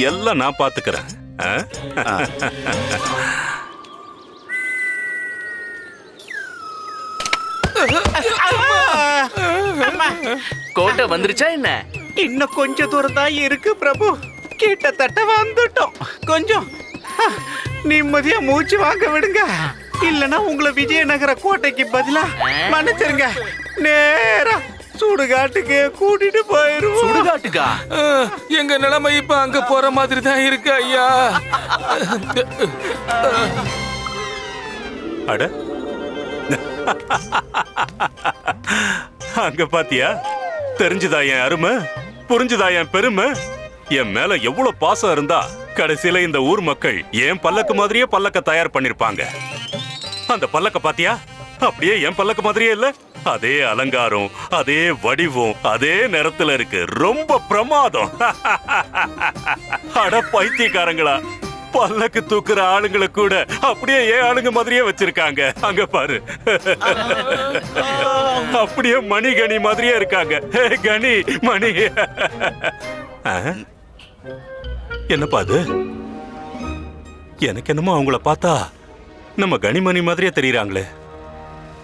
எல்லாம் நான் பாத்துக்கிறேன்.
கோட்டை வந்துருச்சா என்ன?
இன்னும் கொஞ்ச தூரம் தான் இருக்கு பிரபு. கிட்டத்தட்ட வந்துட்டோம். கொஞ்சம் நிம்மதியா மூச்சு வாங்க விடுங்க. இல்லனா உங்களை விஜயநகர கோட்டைக்கு பதிலா மன்னிச்சிருங்க, நேரா சுடுகாட்டுக்கு கூட்டிட்டு போயிருவோம்.
சுடுகாட்டுக்கா?
எங்க நிலைமை இப்ப அங்க போற மாதிரி தான் இருக்கு ஐயா.
அட, அங்க பாத்தியா? தெரிஞ்சுதா என் அருமை? புரிஞ்சுதா என் பெருமை? என் மேல எவ்வளவு பாசம் இருந்தா கடைசியில இந்த ஊர் மக்கள் என் பல்லக்கு மாதிரியே பல்லக்க தயார் பண்ணிருப்பாங்க. அந்த பல்லக்க பாத்தியா? அப்படியே என் பல்லக்கு மாதிரியே இல்ல? அதே அலங்காரம், அதே வடிவம், அதே நிறத்துல இருக்கு. ரொம்ப பிரமாதம். அட பைத்தியக்காரங்களா, பல்லக்கு தூக்குற ஆளுங்களை கூட அப்படியே ஏன் ஆளுங்க மாதிரியே வச்சிருக்காங்க. அங்க பாரு, அப்படியே மணி கணி மாதிரியே இருக்காங்க. கணி மணி. என்னப்பா அது? எனக்கு என்னமோ அவங்கள பார்த்தா நம்ம கனிமணி மாதிரியே தெரியறாங்களே.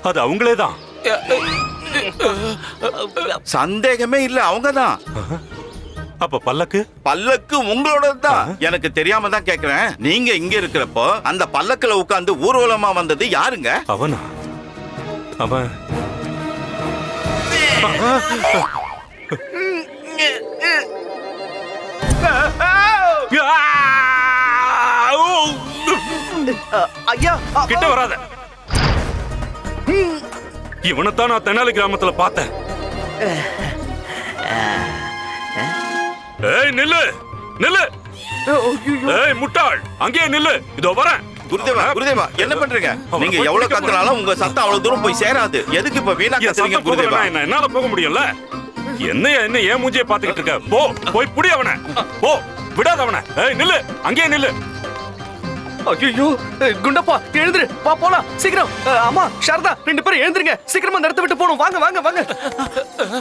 அது அவங்களே தான்.
சந்தேகமே இல்ல, அவங்கதான்.
அப்ப பல்லக்கு?
பல்லக்கு உங்களோட தான். எனக்கு தெரியாம தான் கேக்குறேன். நீங்க இங்க இருக்கிறப்போ அந்த பல்லக்குல உட்கார்ந்து ஊர்வலமா வந்தது யாருங்க?
அவனா? அவன்
ஐயா
கிட்ட வராத. இவனைத்தான் நான் தெனாலி கிராமத்துல பார்த்தேன். ஏய் நில்லு, நில்லு. ஏய் முட்டாள், அங்கேயே நில்லு. இதோ வரேன்.
குருதேவா, குருதேவா, என்ன பண்றீங்க? நீங்க எவ்வளவு கத்துனாலும் உங்க சத்தம் அவ்வளவு தூரம் போய் சேராது. எதுக்கு இப்ப வீணா கத்துறீங்க குருதேவா?
என்னால போக முடியல. என்ன ஏன் மூஞ்சியை பாத்துக்கிட்டு இருக்க? போ, போய் புடி அவனை. போ, விடாத அவனை. ஏய் நில்லு, அங்கேயே நில்லு.
ஐயோ, குண்டப்பா எழுந்துரு, வா போலாம் சீக்கிரம். அம்மா சாரதா, 2 பேரும் எழுந்துருங்க. சீக்கிரமா இந்த இடத்தை விட்டு போணும். வாங்க வாங்க வாங்க.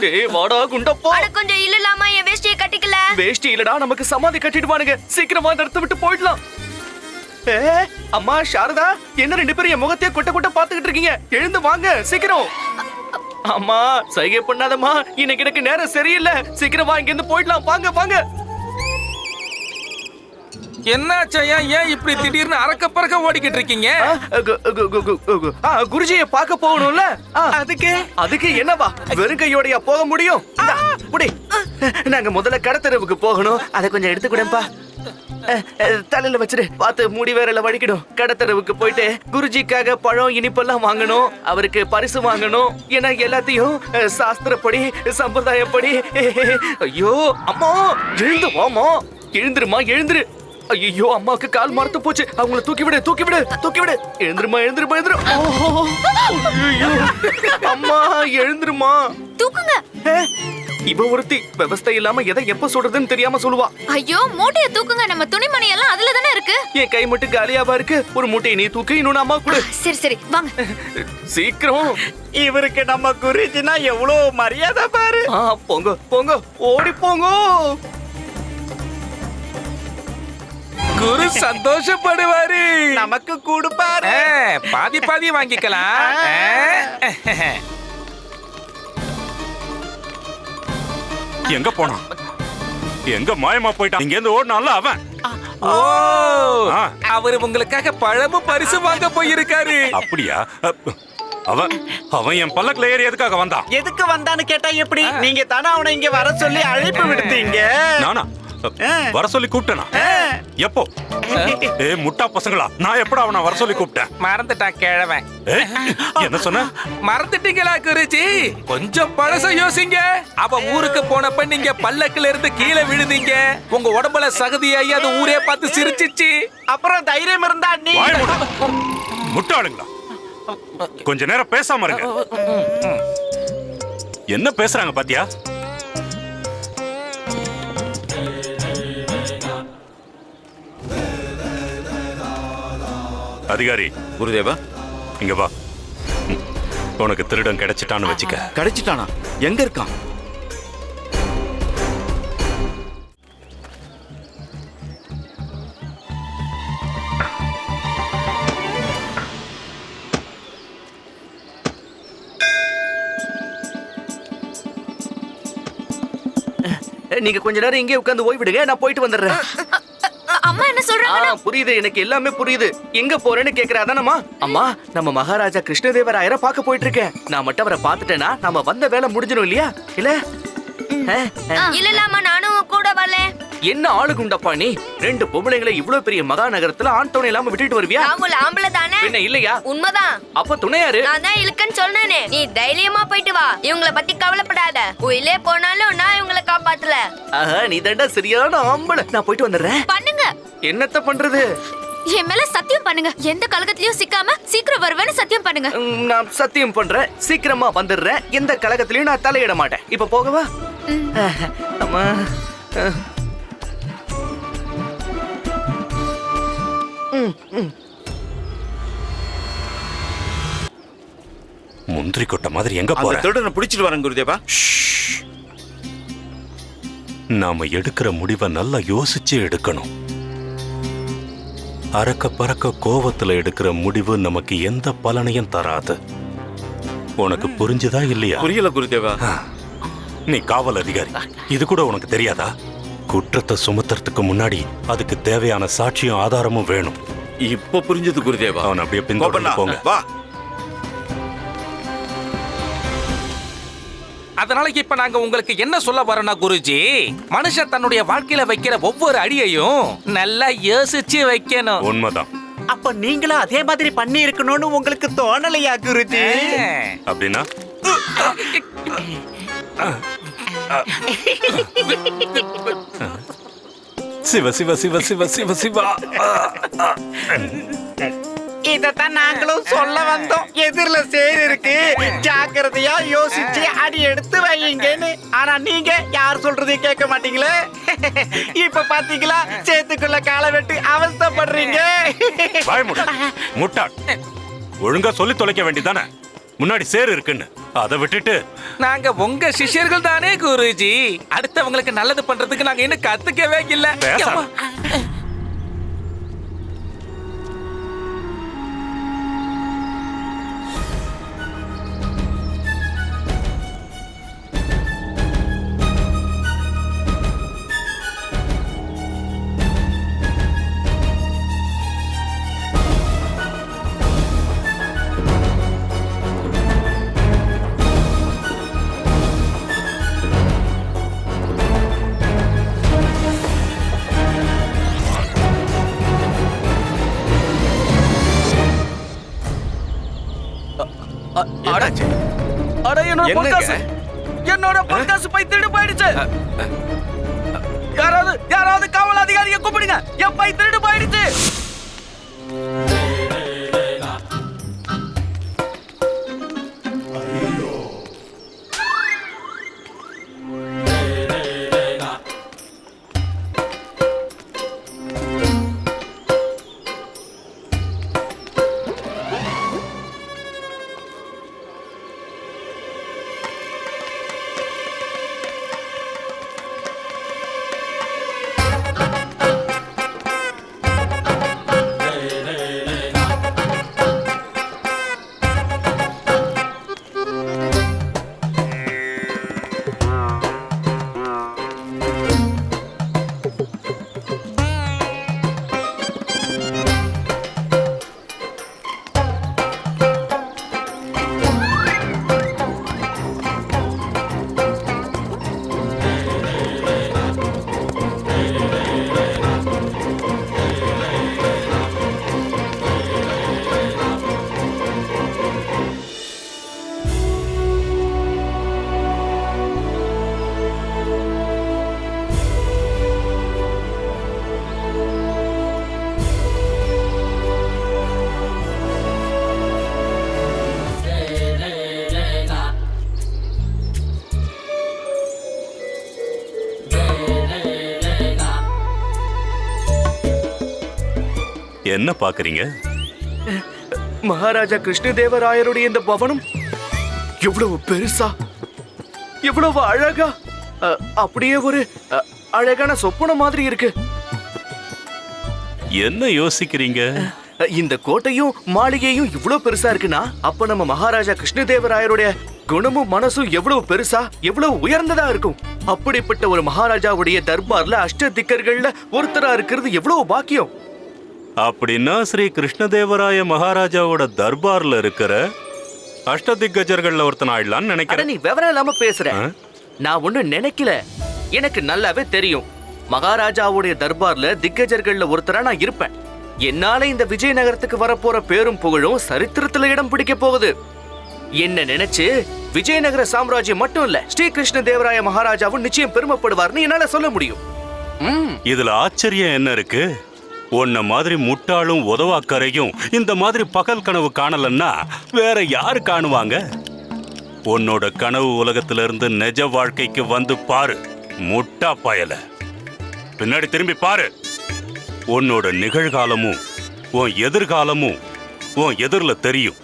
ஏய் வாடா குண்டப்பா.
அட கொஞ்சம் இல்லலாமா, என் வேஷ்டியை கட்டிக்கல.
வேஷ்டி இல்லடா, நமக்கு சமாதி கட்டிடுவானுங்க. சீக்கிரமா இந்த இடத்தை விட்டு போயிடலாம். அம்மா சாரதா, என்ன 2 பேரும் என் முகத்தையே கொட்ட கொட்ட பாத்துக்கிட்டு இருக்கீங்க? எழுந்து வாங்க சீக்கிரம். அம்மா சைகை பண்ணாதம்மா, இன்னைக்கு எனக்கு நேரம் சரியில்லை. சீக்கிரம் வா, இங்க இருந்து போயிடலாம். வாங்க வாங்க.
என்னாச்சையா, ஏன் இப்படி திடீர்னு அறக்க பறக்க ஓடிக்கிட்டு இருக்கீங்க?
குருஜியை பார்க்க போகணும்ல, அதுக்கு என்னவா வெறும் கையோடயா போக முடியும்? புடி, நாங்க முதல்ல கடத்தரவுக்கு போகணும். அதை கொஞ்சம் எடுத்துக்கூடப்பா. தலையில வச்சிரு, பார்த்து மூடி வேறல வடிக்கணும். கடத்தரவுக்கு போயிட்டு குருஜிக்காக பழம் இனிப்பெல்லாம் வாங்கணும். அவருக்கு பரிசு வாங்கணும். ஏன்னா எல்லாத்தையும் சாஸ்திரப்படி சம்பிரதாயப்படி. ஐயோ அம்மா, எழுந்து வாமா. எழுந்துருமா, எழுந்துரு. ஐயோ அம்மாக்கு கால் மரத்து போச்சு. அவங்கள தூக்கி விடு, தூக்கி விடு, தூக்கி விடு. எழுந்துருமா, எழுந்துருமா, எழுந்துரு. ஐயோ அம்மா, எழுந்துருமா.
தூக்குங்க.
இவ ஒருத்தி விவஸ்தை இல்லாம எதை எப்ப சொல்றதுன்னு தெரியாம சொல்லுவா.
ஐயோ மூட்டைய தூக்குங்க, நம்ம துணிமணி எல்லாம் அதுல தானே இருக்கு.
என் கை மட்டும் காலியாவா இருக்கு. ஒரு மூட்டையை நீ தூக்கு, இன்னொன்னு அம்மா கொடு.
சரி சரி வாங்க.
சீக்கிரம்.
இவருக்கு நம்ம குருஜினா எவ்வளவு மரியாதை பாரு.
போங்க போங்க, ஓடி போங்க.
குரு சந்தோஷப்படுவாரு.
நமக்கு கொடுப்பாரு.
பாதி பாதி வாங்கிக்கலாம்.
எங்க போனா? எங்க மாயமா போயிட்டான்? இங்க இருந்து ஓடினால அவன்.
ஓ, அவரு உங்களுக்காக பழமும் பரிசு வாங்க போயிருக்காரு.
அப்படியா? அவன் அவன் என் பல்லக்குல ஏறி எதுக்காக வந்தான்?
எதுக்கு வந்தான்னு கேட்டா எப்படி? நீங்க தானே அவனை இங்க வர சொல்லி அழைப்பு விடுத்தீங்க.
நானா வர சொல்லி கூப்பிட்டேனா? எப்போ? முட்டா பசங்களா, நான் எப்படா அவனை வர சொல்லி கூப்பிட்டேன்?
மறந்துட்டான் கிழவன்.
என்ன சொன்ன?
மறந்துட்டீங்களா குருஜி? கொஞ்சம் பழச யோசிங்க. அவ ஊருக்கு போனப்ப நீங்க பல்லக்குல இருந்து கீழே விழுந்தீங்க. உங்க உடம்புல சகதியாகி அது ஊரே பார்த்து சிரிச்சிச்சு.
அப்புறம் தைரியம் இருந்தா நீ
முட்டாளுங்களா, கொஞ்ச நேரம் பேசாம இருங்க. என்ன பேசுறாங்க பாத்தியா? அதிகாரி
குருதேவா,
இங்க வா. உனக்கு திருடன் கிடைச்சிட்டான்னு வச்சுக்க.
கிடைச்சிட்டானா? எங்க இருக்கான்?
நீங்க கொஞ்ச நேரம் இங்கே உட்கார்ந்து ஓய்விடுங்க, நான் போயிட்டு வந்துடுறேன்.
அம்மா என்ன சொல்றாங்க?
புரியுது, எனக்கு எல்லாமே புரியுது. எங்க போறேன்னு கேக்குறாதானம்மா? அம்மா, நம்ம மகாராஜா கிருஷ்ணதேவராயரை பார்க்க போயிட்டு இருக்கேன். நான் மட்டும் அவரை பார்த்துட்டேன்னா நம்ம வந்த வேலை முடிஞ்சிடும் இல்லையா? இல்ல
இல்லலாமா, நானும் கூட வரல.
என்ன ஆளு குண்டப்பா நீ? ரெண்டு பொம்பளைங்களை இவ்வளவு பெரிய மகாநகரத்துல ஆண் துணை இல்லாம விட்டுட்டு வருவியா?
ராமுல ஆம்பள தானே?
என்ன இல்லையா?
உண்மைதான்.
அப்ப துணையாரு?
நான் தான் இழுக்கன்னு சொன்னேனே. நீ தைரியமா போயிட்டு வா, இவங்கள பத்தி கவலைப்படாத. உயிலே போனாலும் நான் இவங்களை காப்பாத்தல.
நீ தண்டா சரியான ஆம்பளை. நான் போயிட்டு வந்துடுறேன்.
பண்ணுங்க.
என்னத்த பண்றது?
என் மேல சத்தியம் பண்ணுங்க. எந்த கலகத்திலயும் சிக்காம சீக்கிரம் வருவேன்னு சத்தியம் பண்ணுங்க.
நான் சத்தியம் பண்றேன், சீக்கிரமா வந்துடுறேன். எந்த கலகத்திலயும் நான் தலையிட மாட்டேன். இப்ப போகவா? அம்மா,
முந்திரி கொட்ட மாதிரி எங்க
அந்த
போற?
திருடனை பிடிச்சிட்டு வரேன் குருதேவா.
நாம எடுக்கிற முடிவை நல்லா யோசிச்சு எடுக்கணும். அறக்க பறக்க கோவத்துல எடுக்கிற முடிவு நமக்கு எந்த பலனையும் தராது. உனக்கு புரிஞ்சுதா இல்லையா?
புரியல குருதேவா.
நீ காவல் அதிகாரி, இது கூட உனக்கு தெரியாதா? குற்றத்தை சுமத்துறதுக்கு முன்னாடி அதுக்கு தேவையான சாட்சியும் ஆதாரமும் வேணும்.
இப்ப புரிஞ்சது குருதேவா.
அவன் அப்படியே பின்தொடர்ந்து போங்க.
வா.
அதனால இப்ப நாங்க உங்களுக்கு என்ன சொல்ல வரோம்னா குருஜி, மனுஷன் தன்னுடைய வாழ்க்கையில வைக்கிற ஒவ்வொரு அடியையும் நல்லா யோசிச்சு வைக்கணும்.
உண்மைதான்.
அப்ப நீங்களும் அதே மாதிரி பண்ணி இருக்கணும்னு உங்களுக்கு தோணலையா குருஜி?
அப்படின்னா சிவ சிவ சிவ சிவ சிவ சிவா.
இதத்தான் நாங்களும் சொல்ல வந்தோம். எதிரில சேர் இருக்கு, ஜாக்கிரதையா யோசிச்சு அடி எடுத்து வையுங்கன்னு. ஆனா நீங்க யார் சொல்றதையும் கேட்க மாட்டீங்களே. இப்ப பாத்தீங்களா, சேத்துக்குள்ள காலை வெட்டு அவஸ்தைப்படுறீங்க.
முட்டாள், ஒழுங்கா சொல்லி தொலைக்க வேண்டியதானே? முன்னாடி சேர் இருக்குன்னு அதை விட்டுட்டு.
நாங்க உங்க சிஷ்யர்கள் தானே குருஜி. அடுத்தவங்களுக்கு நல்லது பண்றதுக்கு நாங்க இன்னும் கத்துக்கவே இல்ல.
என்னோட பொற்காசு பை திருடு போயிடுச்சு. யாராவது காவல் அதிகாரியை கூப்பிடுங்க. என் பை திருடு போயிடுச்சு.
என்ன பாக்குறீங்க?
மகாராஜா கிருஷ்ணதேவராயருடைய இந்த பவனம் எவ்வளவு பெருசா, எவ்வளவு அழகா, அப்படியே ஒரு அழகான சொப்பன மாதிரி இருக்கு.
என்ன யோசிக்கிறீங்க?
இந்த கோட்டையும் மாளிகையும் இவ்வளவு பெருசா இருக்குன்னா அப்ப நம்ம மகாராஜா கிருஷ்ணதேவராயருடைய குணமும் மனசும் எவ்வளவு பெருசா, எவ்வளவு உயர்ந்ததா இருக்கும். அப்படிப்பட்ட ஒரு மகாராஜாவுடைய தர்பார்ல அஷ்டதிக்கர்கள்ல ஒருத்தரா இருக்கிறது எவ்வளவு பாக்கியம்.
அப்படின்னா ஸ்ரீ கிருஷ்ணதேவராய மகாராஜாவோட தர்பார்ல இருக்கிற அஷ்டதிக்கஜர்கள்ல ஒருத்தன் ஆயிடலான்னு நினைக்கிறேன்.
நீ விவரம் இல்லாம பேசுற. நான் ஒண்ணு நினைக்கல, எனக்கு நல்லாவே தெரியும். மகாராஜாவுடைய தர்பார்ல திக்கஜர்கள்ல ஒருத்தரா நான் இருப்பேன். என்னால இந்த விஜயநகரத்துக்கு வரப்போற பேரும் புகழும் சரித்திரத்துல இடம் பிடிக்க போகுது. என்ன நினைச்சு விஜயநகர சாம்ராஜ்யம் மட்டும் இல்ல, ஸ்ரீ கிருஷ்ணதேவராய மகாராஜாவும் நிச்சயம் பெருமைப்படுவார்னு என்னால சொல்ல முடியும்.
இதுல ஆச்சரியம் என்ன இருக்கு? உன்ன மாதிரி முட்டாளும் உதவாக்கரையும் இந்த மாதிரி பகல் கனவு காணலன்னா வேற யாரு காணுவாங்க? உன்னோட கனவு உலகத்துல இருந்து நிஜ வாழ்க்கைக்கு வந்து பாரு முட்டா பயல. பின்னாடி திரும்பி பாரு. உன்னோட நிகழ்காலமும் உன் எதிர்காலமும் உன் எதிரில தெரியும்.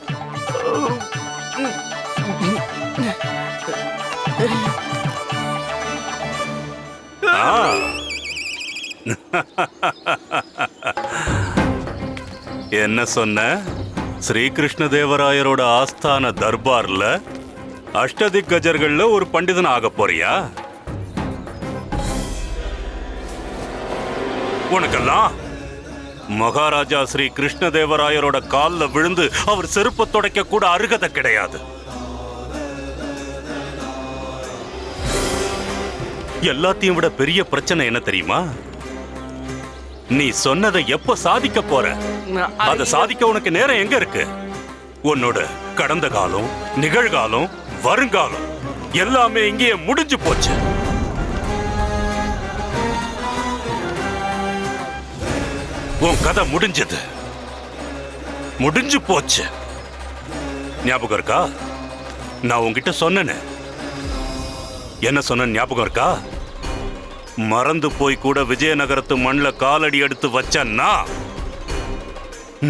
என்ன சொன்ன? ஸ்ரீகிருஷ்ணதேவராயரோட ஆஸ்தான தர்பார்ல அஷ்டதிக்கஜர்கள்ல ஒரு பண்டிதன் ஆக போறியா? உனக்கெல்லாம் மகாராஜா ஸ்ரீ கிருஷ்ணதேவராயரோட கால்ல விழுந்து அவர் செருப்ப துடைக்க கூட அருகதை கிடையாது. எல்லாத்தையும் விட பெரிய பிரச்சனை என்ன தெரியுமா? நீ சொன்னதை எப்ப சாதிக்க போற? அதை சாதிக்க உனக்கு நேரம் எங்க இருக்கு? உன்னோட கடந்த காலம், நிகழ்காலம், வருங்காலம் எல்லாமே இங்கே முடிஞ்சு போச்சு. உன் கதை முடிஞ்சது, முடிஞ்சு போச்சு. ஞாபகம் இருக்கா? நான் உன்கிட்ட சொன்னேன்னு. என்ன சொன்ன ஞாபகம் இருக்கா? மறந்து போய் கூட விஜயநகரத்து மண்ணில் காலடி எடுத்து வச்சன்னா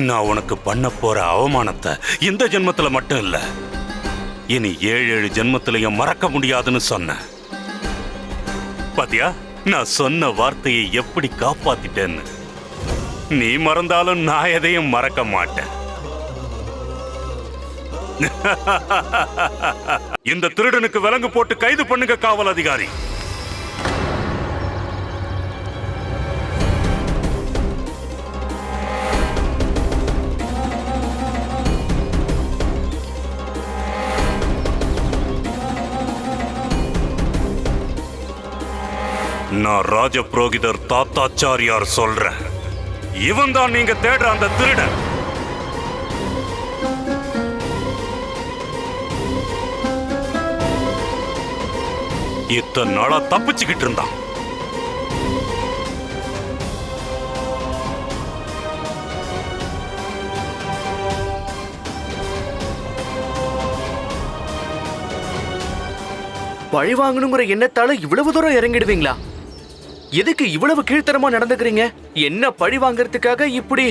நான் உனக்கு பண்ண போற அவமானத்தை இந்த ஜென்மத்துல மட்டும் இல்ல, இனி 7 ஜென்மத்திலையும் மறக்க முடியாதுன்னு சொன்னேன். பாத்தியா, நான் சொன்ன வார்த்தையை எப்படி காப்பாத்திட்டேன்னு. நீ மறந்தாலும் நான் எதையும் மறக்க மாட்டேன். இந்த திருடனுக்கு விலங்கு போட்டு கைது பண்ணுங்க காவல் அதிகாரி. நான் ராஜபுரோகிதர் தாத்தாச்சாரியார் சொல்றேன். இவன் தான் நீங்க தேடுற அந்த திருடன். இத்தனை நாளா தப்பிச்சுக்கிட்டு இருந்தான்.
பழி வாங்கணுங்கிற எண்ணத்தால இவ்வளவு தூரம் இறங்கிடுவீங்களா? எதுக்கு இவ்வளவு கீழ்த்தரமா நடந்துக்கிறீங்க? என்ன பழி வாங்கறதுக்காக இப்படி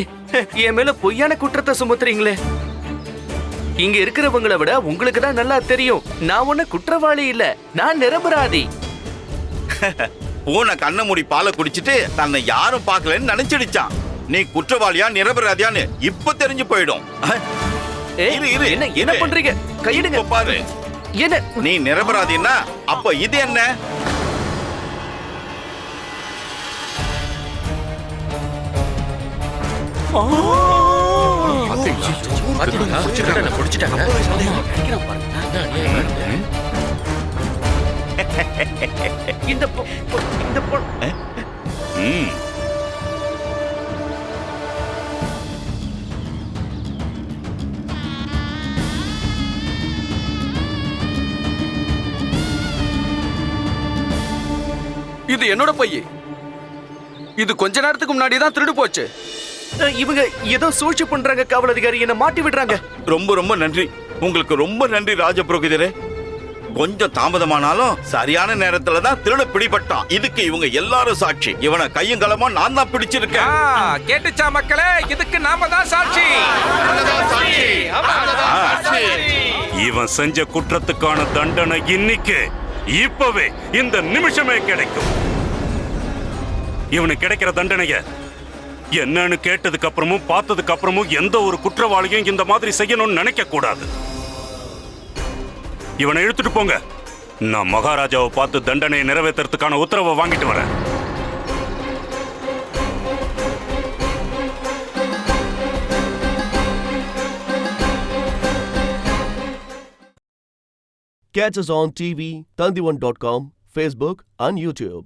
என் மேல பொய்யான குற்றத்தை சுமத்துறீங்களே? இங்க இருக்கிறவங்களை விட உங்களுக்கு தான் நல்லா தெரியும், நான் ஒண்ணு குற்றவாளி இல்ல, நான் நிரபராதி.
பூனை கண்ண மூடி பாலை குடிச்சிட்டு தன்னை யாரும் பார்க்கலன்னு நினைச்சிடுச்சான். நீ குற்றவாளியா நிரபராதியான்னு இப்ப தெரிஞ்சு போயிடும்.
என்ன என்ன பண்றீங்க? கையிடுங்க
பாரு.
என்ன
நீ நிரபராதின்னா அப்ப இது என்ன?
இது என்னோட பைய. இது கொஞ்ச நேரத்துக்கு முன்னாடி தான் திருடு போச்சு.
இவங்க ஏதோ சூழ்ச்சி பண்றாங்க காவல் அதிகாரி, என்ன மாட்டி விடுறாங்க.
ரொம்ப ரொம்ப நன்றி, உங்களுக்கு ரொம்ப நன்றி ராஜபுரோகிதரே. கொஞ்சம் தாமதமானாலும் சரியான நேரத்துல தான் திருட பிடிபட்டான். இதுக்கு இவங்க எல்லாரும் சாட்சி. இவனை கையும் களமா நான் தான் பிடிச்சிருக்கேன்.
கேட்டுச்சா மக்களே? இதுக்கு நாம தான் சாட்சி.
இவன் செஞ்ச குற்றத்துக்கான தண்டனை இன்னைக்கு இப்பவே இந்த நிமிஷமே கிடைக்கும். இவனுக்கு கிடைக்கிற தண்டனைய என்னன்னு கேட்டதுக்கு அப்புறமும் பார்த்ததுக்கு அப்புறமும் எந்த ஒரு குற்றவாளியும் இந்த மாதிரி செய்யணும்னு நினைக்க கூடாது. இவனை இழுத்துட்டு போங்க. நான் மகாராஜாவை பார்த்து தண்டனையை நிறைவேற்றுறதுக்கான உத்தரவை வாங்கிட்டு வரேன்.
Catch us on TV, Tandivan.com, Facebook and YouTube.